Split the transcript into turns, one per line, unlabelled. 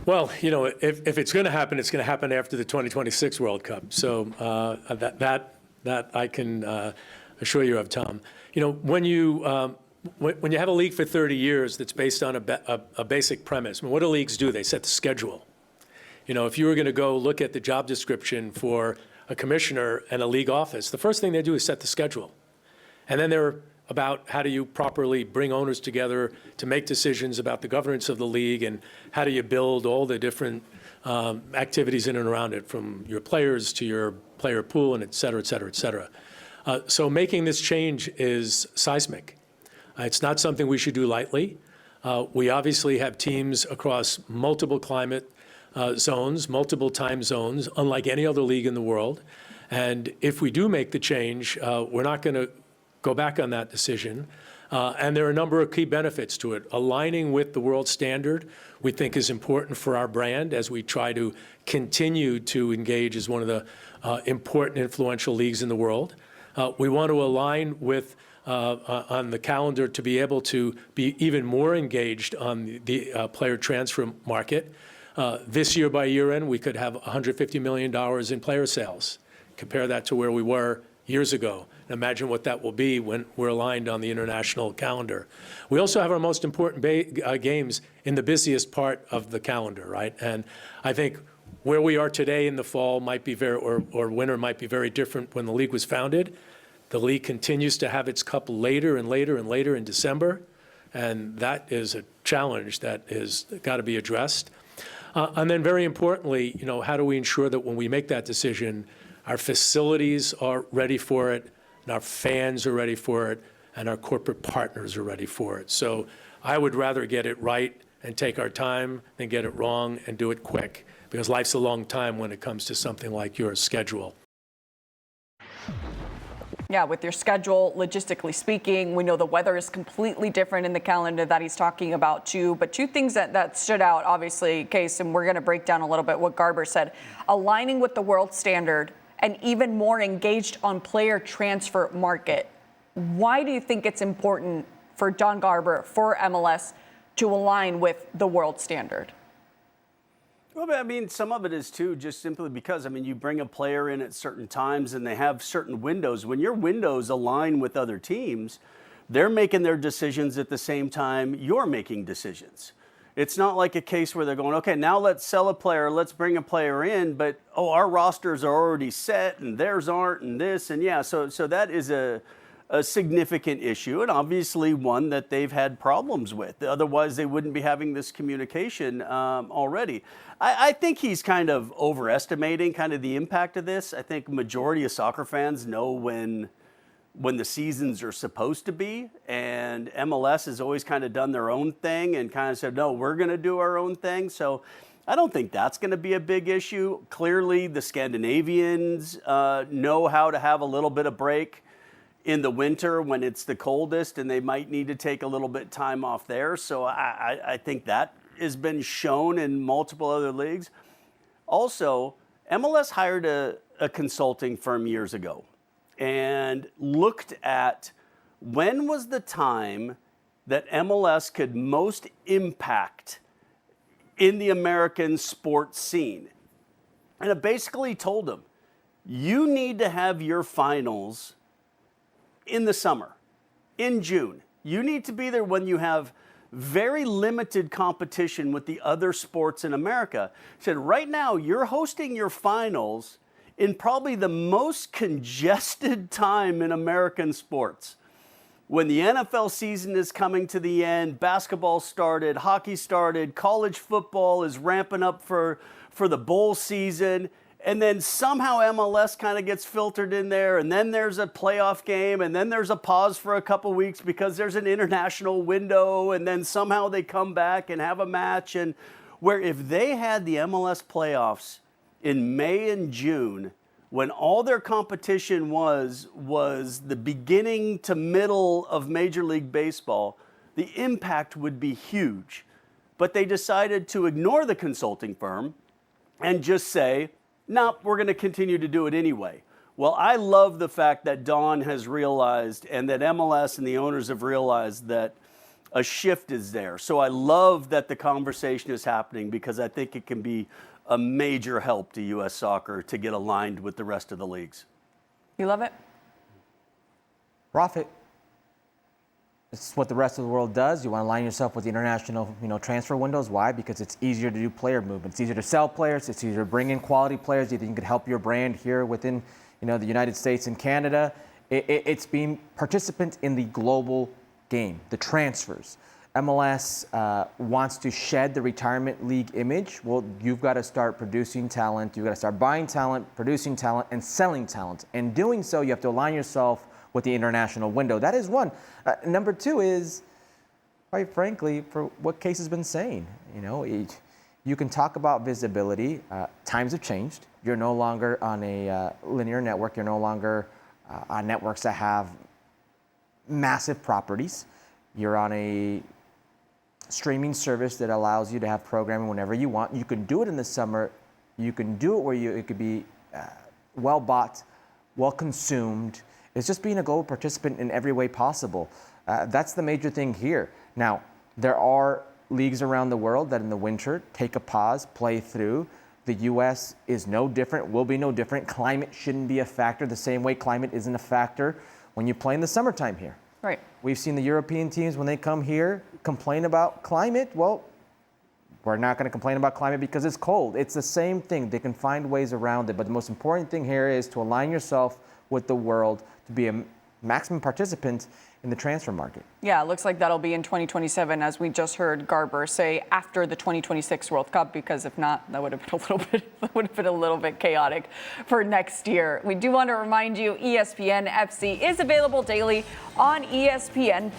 Well, if it's going to happen, it's going to happen after the 2026 World Cup. So that I can assure you of, Tom. When you have a league for 30 years that's based on a basic premise, I mean, what do leagues do? They set the schedule. If you were going to go look at the job description for a commissioner and a league office, the first thing they do is set the schedule. And then they're about how do you properly bring owners together to make decisions about the governance of the league, and how do you build all the different activities in and around it, from your players to your player pool, and et cetera, et cetera, et cetera. So making this change is seismic. It's not something we should do lightly. We obviously have teams across multiple climate zones, multiple time zones, unlike any other league in the world. And if we do make the change, we're not going to go back on that decision. And there are a number of key benefits to it. Aligning with the world standard, we think, is important for our brand as we try to continue to engage as one of the important, influential leagues in the world. We want to align with on the calendar to be able to be even more engaged on the player transfer market. This year, by year end, we could have $150 million in player sales. Compare that to where we were years ago. Imagine what that will be when we're aligned on the international calendar. We also have our most important games in the busiest part of the calendar, right? And I think where we are today in the fall might be or winter might be very different when the league was founded. The league continues to have its cup later and later and later in December, and that is a challenge that has got to be addressed. And then very importantly, how do we ensure that when we make that decision, our facilities are ready for it, and our fans are ready for it, and our corporate partners are ready for it. So I would rather get it right and take our time than get it wrong and do it quick, because life's a long time when it comes to something like your schedule.
Yeah, with your schedule, logistically speaking, we know the weather is completely different in the calendar that he's talking about too. But two things that stood out, obviously, Kasey, and we're going to break down a little bit what Garber said. Aligning with the world standard and even more engaged on player transfer market. Why do you think it's important for Don Garber, for MLS, to align with the world standard?
Well, I mean, some of it is, too, just simply because, I mean, you bring a player in at certain times and they have certain windows. When your windows align with other teams, they're making their decisions at the same time you're making decisions. It's not like a case where they're going, okay, now let's sell a player, let's bring a player in, but, oh, our rosters are already set and theirs aren't and this and yeah. So that is a significant issue, and obviously one that they've had problems with. Otherwise, they wouldn't be having this communication already. I think he's kind of overestimating kind of the impact of this. I think majority of soccer fans know when the seasons are supposed to be, and MLS has always kind of done their own thing and kind of said, no, we're going to do our own thing. So I don't think that's going to be a big issue. Clearly, the Scandinavians know how to have a little bit of break in the winter when it's the coldest, and they might need to take a little bit time off there. So I think that has been shown in multiple other leagues. Also, MLS hired a consulting firm years ago and looked at when was the time that MLS could most impact in the American sports scene. And it basically told them, you need to have your finals in the summer, in June. You need to be there when you have very limited competition with the other sports in America. He said, right now, you're hosting your finals in probably the most congested time in American sports. When the NFL season is coming to the end, basketball started, hockey started, college football is ramping up for the bowl season, and then somehow MLS kind of gets filtered in there, and then there's a playoff game, and then there's a pause for a couple weeks because there's an international window, and then somehow they come back and have a match. And where if they had the MLS playoffs in May and June, when all their competition was the beginning to middle of Major League Baseball, the impact would be huge. But they decided to ignore the consulting firm and just say, no, we're going to continue to do it anyway. Well, I love the fact that Don has realized and that MLS and the owners have realized that a shift is there. So I love that the conversation is happening because I think it can be a major help to U.S. soccer to get aligned with the rest of the leagues.
You love it?
Profit. It's what the rest of the world does. You want to align yourself with the international, transfer windows. Why? Because it's easier to do player movement. It's easier to sell players. It's easier to bring in quality players. You think you could help your brand here within, the United States and Canada. It's being participant in the global game, the transfers. MLS wants to shed the retirement league image. Well, you've got to start producing talent. You've got to start buying talent, producing talent, and selling talent. And doing so, you have to align yourself with the international window. That is one. Number two is, quite frankly, for what Kasey has been saying. You can talk about visibility. Times have changed. You're no longer on a linear network. You're no longer on networks that have massive properties. You're on a streaming service that allows you to have programming whenever you want. You can do it in the summer. You can do it where it could be well bought, well consumed. It's just being a global participant in every way possible. That's the major thing here. Now, there are leagues around the world that in the winter take a pause, play through. The U.S. is no different, will be no different. Climate shouldn't be a factor the same way climate isn't a factor when you play in the summertime here.
Right.
We've seen the European teams, when they come here, complain about climate. Well, we're not going to complain about climate because it's cold. It's the same thing. They can find ways around it. But the most important thing here is to align yourself with the world, to be a maximum participant in the transfer market.
Yeah, it looks like that'll be in 2027, as we just heard Garber say, after the 2026 World Cup, because if not, that would have been a little bit chaotic for next year. We do want to remind you, ESPN FC is available daily on ESPN+.